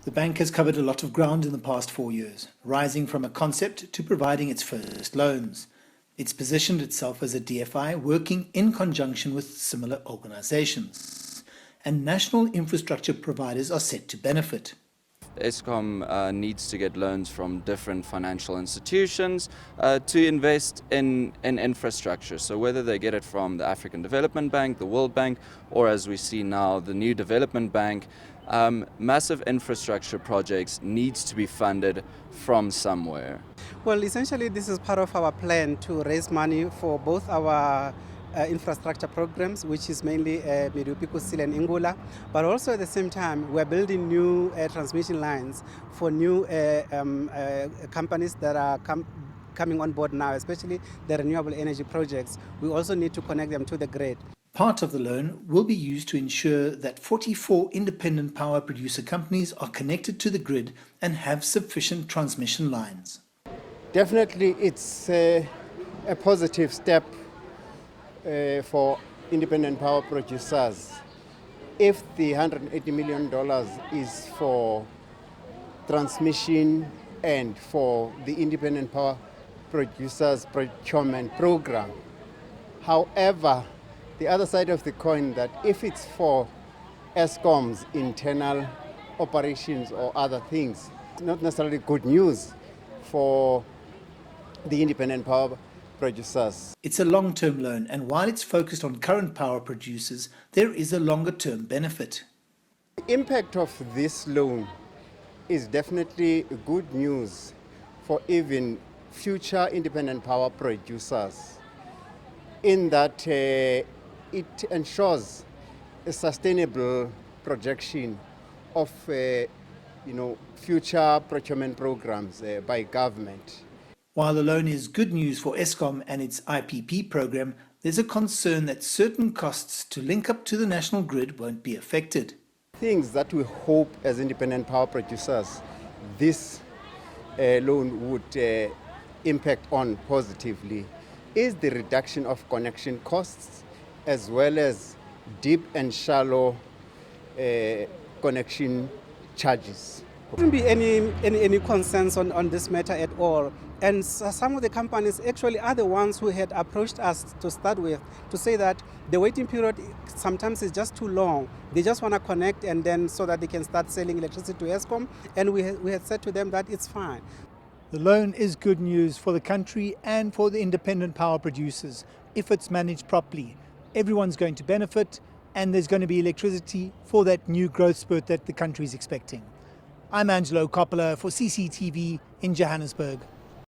The bank has covered a lot of ground in the past 4 years, rising from a concept to providing its first loans. It's positioned itself as a DFI working in conjunction with similar organizations, and national infrastructure providers are set to benefit. Eskom needs to get loans from different financial institutions to invest in infrastructure. So whether they get it from the African Development Bank, the World Bank, or as we see now, the New Development Bank, massive infrastructure projects needs to be funded from somewhere. Well, essentially this is part of our plan to raise money for both our infrastructure programs, which is mainly Medupi, Kusile and Ingula, but also at the same time we're building new transmission lines for new companies that are coming on board now, especially the renewable energy projects. We also need to connect them to the grid. Part of the loan will be used to ensure that 44 independent power producer companies are connected to the grid and have sufficient transmission lines. Definitely it's a positive step for independent power producers. If the $180 million is for transmission and for the independent power producers procurement program. However, the other side of the coin, that if it's for Eskom's internal operations or other things, it's not necessarily good news for the independent power producers. It's a long-term loan, and while it's focused on current power producers, there is a longer-term benefit. The impact of this loan is definitely good news for even future independent power producers, in that it ensures a sustainable projection of future procurement programs by government. While the loan is good news for Eskom and its IPP program, there's a concern that certain costs to link up to the national grid won't be affected. Things that we hope as independent power producers this loan would impact on positively is the reduction of connection costs, as well as deep and shallow connection charges. There wouldn't be any concerns on this matter at all. And some of the companies actually are the ones who had approached us to start with, to say that the waiting period sometimes is just too long. They just want to connect, and then so that they can start selling electricity to Eskom. And we had said to them that it's fine. The loan is good news for the country and for the independent power producers. If it's managed properly, everyone's going to benefit, and there's going to be electricity for that new growth spurt that the country is expecting. I'm Angelo Coppola for CCTV in Johannesburg.